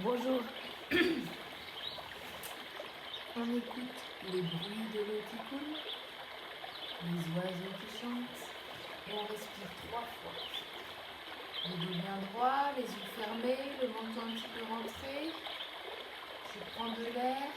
Bonjour, on écoute les bruits de l'eau qui coule, les oiseaux qui chantent et on respire 3 fois. Le dos bien droit, les yeux fermés, le menton un petit peu rentré. Je prends de l'air.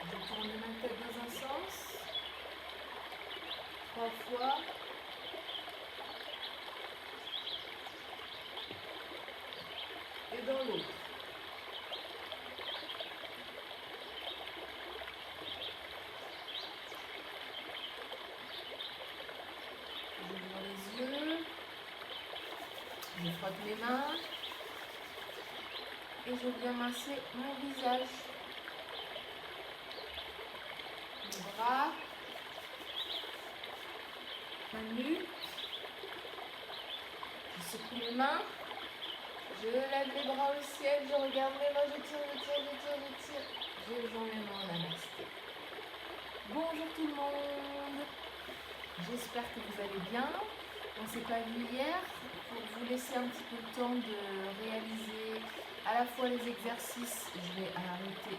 Je tourne ma tête dans un sens, 3 fois. Et dans l'autre. J'ouvre les yeux, je frotte mes mains et je viens masser mon visage, mes bras, ma nuque. Je secoue les mains, je lève les bras au ciel, je regarde mes mains, je tire. Je joins mes mains en namasté. Bonjour tout le monde, j'espère que vous allez bien. On ne s'est pas vu hier pour vous laisser un petit peu le temps de réaliser à la fois les exercices. Je vais arrêter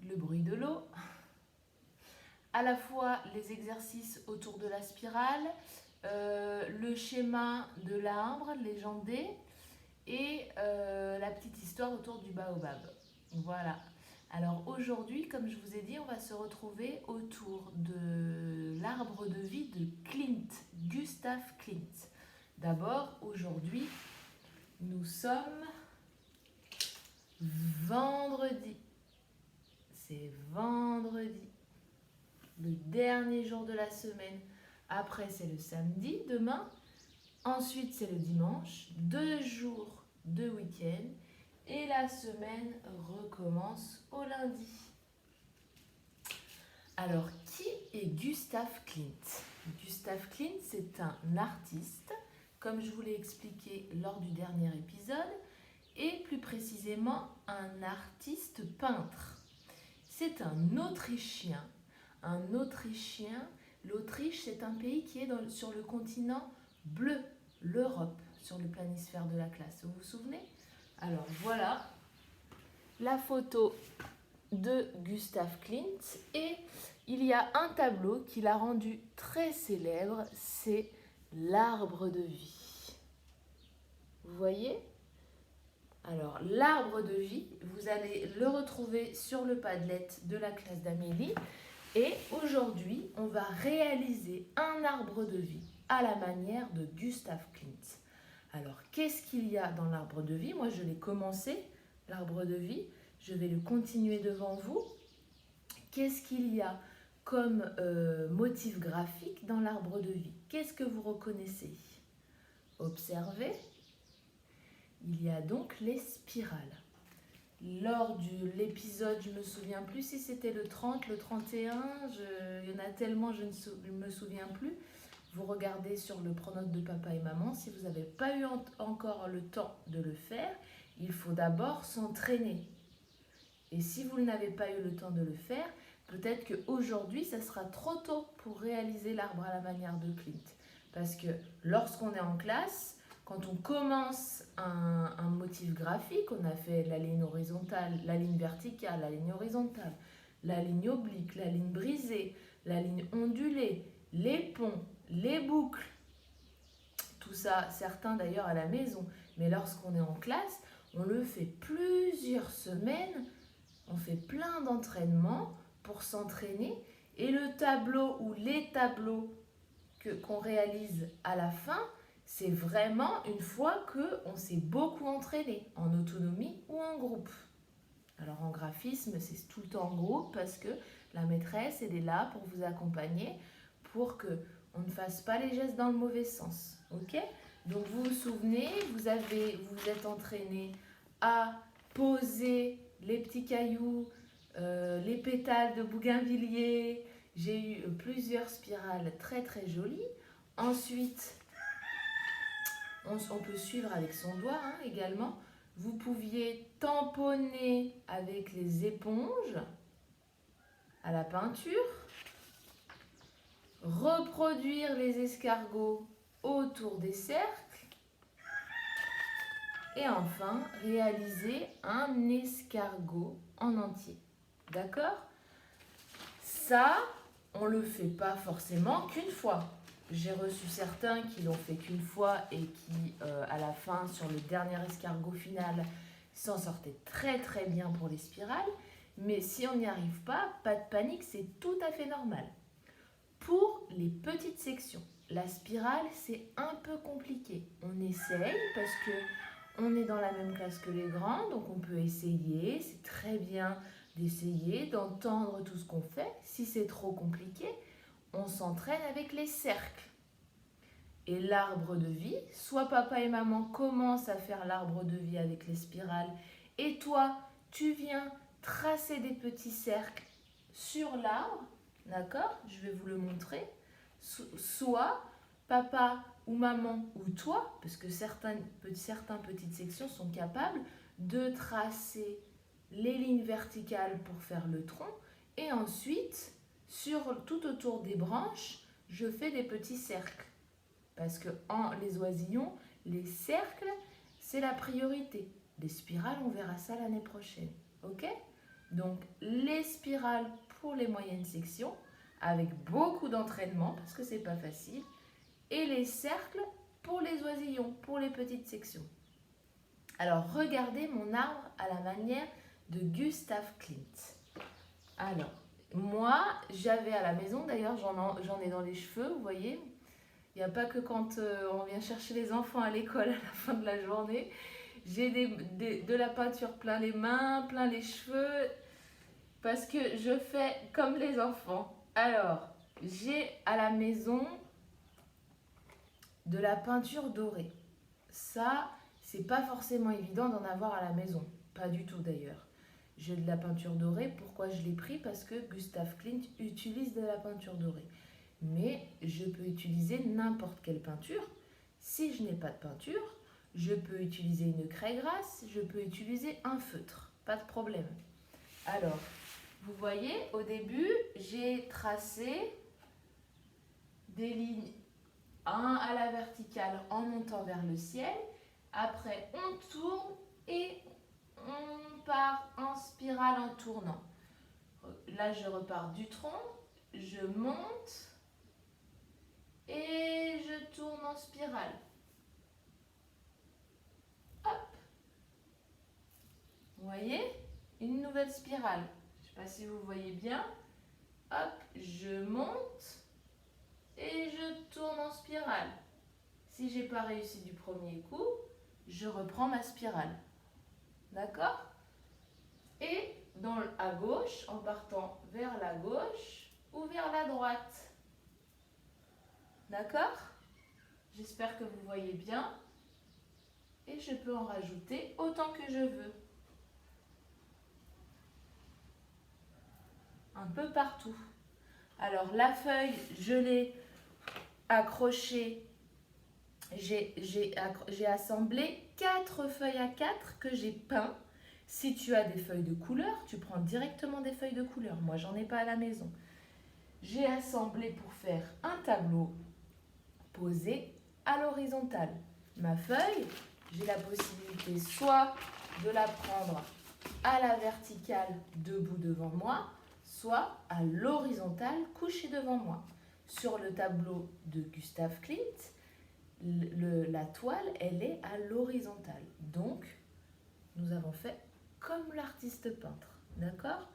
le bruit de l'eau. À la fois les exercices autour de la spirale, le schéma de l'arbre légendé et la petite histoire autour du baobab. Voilà. Alors aujourd'hui, comme je vous ai dit, on va se retrouver autour de l'arbre de vie de Klimt, Gustav Klimt. D'abord, aujourd'hui, nous sommes vendredi. C'est vendredi, le dernier jour de la semaine. Après, c'est le samedi, demain. Ensuite, c'est le dimanche. 2 jours de week-end. Et la semaine recommence au lundi. Alors, qui est Gustav Klimt? Gustav Klimt, c'est un artiste, comme je vous l'ai expliqué lors du dernier épisode, et plus précisément un artiste peintre. C'est un Autrichien. L'Autriche, c'est un pays qui est sur le continent bleu, l'Europe, sur le planisphère de la classe. Vous vous souvenez? Alors voilà la photo de Gustav Klimt et il y a un tableau qui l'a rendu très célèbre, c'est l'arbre de vie. Vous voyez? Alors l'arbre de vie, vous allez le retrouver sur le Padlet de la classe d'Amélie et aujourd'hui on va réaliser un arbre de vie à la manière de Gustav Klimt. Alors, qu'est-ce qu'il y a dans l'arbre de vie? Moi, je l'ai commencé, l'arbre de vie. Je vais le continuer devant vous. Qu'est-ce qu'il y a comme motif graphique dans l'arbre de vie? Qu'est-ce que vous reconnaissez? Observez. Il y a donc les spirales. Lors de l'épisode, je ne me souviens plus si c'était le 30, le 31, il y en a tellement, je ne me souviens plus. Vous regardez sur le pronote de papa et maman. Si vous n'avez pas eu encore le temps de le faire, il faut d'abord s'entraîner. Et si vous n'avez pas eu le temps de le faire, peut-être qu'aujourd'hui, ça sera trop tôt pour réaliser l'arbre à la manière de Klimt. Parce que lorsqu'on est en classe, quand on commence un motif graphique, on a fait la ligne horizontale, la ligne verticale, la ligne horizontale, la ligne oblique, la ligne brisée, la ligne ondulée, les ponts, les boucles, tout ça, certains d'ailleurs à la maison, mais lorsqu'on est en classe, on le fait plusieurs semaines, on fait plein d'entraînements pour s'entraîner et le tableau ou les tableaux qu'on réalise à la fin, c'est vraiment une fois qu'on s'est beaucoup entraîné, en autonomie ou en groupe. Alors en graphisme, c'est tout le temps en groupe parce que la maîtresse, elle est là pour vous accompagner, pour que on ne fasse pas les gestes dans le mauvais sens. Ok? Donc vous vous souvenez, vous êtes entraîné à poser les petits cailloux, les pétales de bougainvillier. J'ai eu plusieurs spirales très très jolies. Ensuite, on peut suivre avec son doigt également. Vous pouviez tamponner avec les éponges à la peinture, reproduire les escargots autour des cercles et enfin réaliser un escargot en entier. D'accord? Ça, on ne le fait pas forcément qu'une fois. J'ai reçu certains qui l'ont fait qu'une fois et qui, à la fin, sur le dernier escargot final, s'en sortaient très très bien pour les spirales. Mais si on n'y arrive pas de panique, c'est tout à fait normal. Pour les petites sections, la spirale, c'est un peu compliqué. On essaye parce que on est dans la même classe que les grands, donc on peut essayer. C'est très bien d'essayer, d'entendre tout ce qu'on fait. Si c'est trop compliqué, on s'entraîne avec les cercles. Et l'arbre de vie, soit papa et maman commencent à faire l'arbre de vie avec les spirales, et toi, tu viens tracer des petits cercles sur l'arbre, d'accord? Je vais vous le montrer. Soit papa ou maman ou toi, parce que certaines petites sections sont capables de tracer les lignes verticales pour faire le tronc, et ensuite, tout autour des branches, je fais des petits cercles. Parce que les oisillons, les cercles, c'est la priorité. Les spirales, on verra ça l'année prochaine. Ok? Donc, les spirales pour les moyennes sections, avec beaucoup d'entraînement, parce que c'est pas facile. Et les cercles pour les oisillons, pour les petites sections. Alors, regardez mon arbre à la manière de Gustav Klimt. Alors, moi, j'avais à la maison, d'ailleurs, j'en ai dans les cheveux, vous voyez. Il n'y a pas que quand on vient chercher les enfants à l'école à la fin de la journée. J'ai de la peinture plein les mains, plein les cheveux, parce que je fais comme les enfants. Alors, j'ai à la maison de la peinture dorée. Ça, c'est pas forcément évident d'en avoir à la maison. Pas du tout d'ailleurs. J'ai de la peinture dorée. Pourquoi je l'ai pris? Parce que Gustav Klimt utilise de la peinture dorée. Mais je peux utiliser n'importe quelle peinture. Si je n'ai pas de peinture, je peux utiliser une craie grasse, je peux utiliser un feutre. Pas de problème. Alors, vous voyez, au début, j'ai tracé des lignes à la verticale en montant vers le ciel. Après, on tourne et on part en spirale en tournant. Là, je repars du tronc, je monte et je tourne en spirale. Hop. Vous voyez? Une nouvelle spirale. Je ne sais pas si vous voyez bien. Hop, je monte et je tourne en spirale. Si je n'ai pas réussi du premier coup, je reprends ma spirale. D'accord? Et à gauche, en partant vers la gauche ou vers la droite. D'accord? J'espère que vous voyez bien. Et je peux en rajouter autant que je veux. Un peu partout. Alors la feuille, je l'ai accrochée. J'ai assemblé 4 feuilles à 4 que j'ai peint. Si tu as des feuilles de couleur, tu prends directement des feuilles de couleur. Moi, j'en ai pas à la maison. J'ai assemblé pour faire un tableau posé à l'horizontale. Ma feuille, j'ai la possibilité soit de la prendre à la verticale debout devant moi, soit à l'horizontale couchée devant moi. Sur le tableau de Gustav Klimt, la toile, elle est à l'horizontale. Donc, nous avons fait comme l'artiste peintre. D'accord?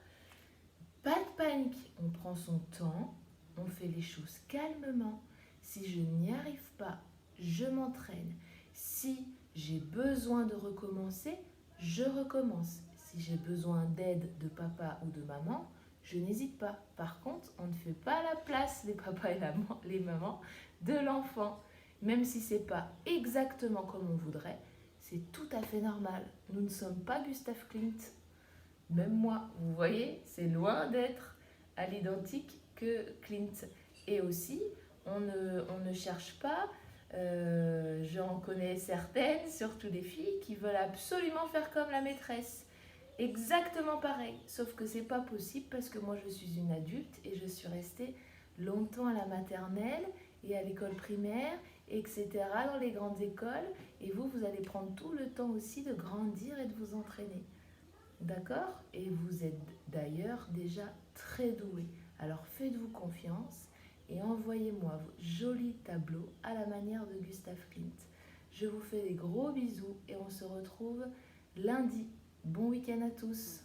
Pas de panique, on prend son temps, on fait les choses calmement. Si je n'y arrive pas, je m'entraîne. Si j'ai besoin de recommencer, je recommence. Si j'ai besoin d'aide de papa ou de maman, je n'hésite pas. Par contre, on ne fait pas la place, les papas et les mamans, de l'enfant. Même si ce n'est pas exactement comme on voudrait, c'est tout à fait normal. Nous ne sommes pas Gustav Klimt. Même moi, vous voyez, c'est loin d'être à l'identique que Klimt. Et aussi, on ne cherche pas J'en connais certaines, surtout des filles, qui veulent absolument faire comme la maîtresse. Exactement pareil, sauf que c'est pas possible parce que moi je suis une adulte et je suis restée longtemps à la maternelle et à l'école primaire, etc., dans les grandes écoles. Et vous, vous allez prendre tout le temps aussi de grandir et de vous entraîner. D'accord? Et vous êtes d'ailleurs déjà très doué. Alors faites-vous confiance et envoyez-moi vos jolis tableaux à la manière de Gustave Klimt. Je vous fais des gros bisous et on se retrouve lundi. Bon week-end à tous!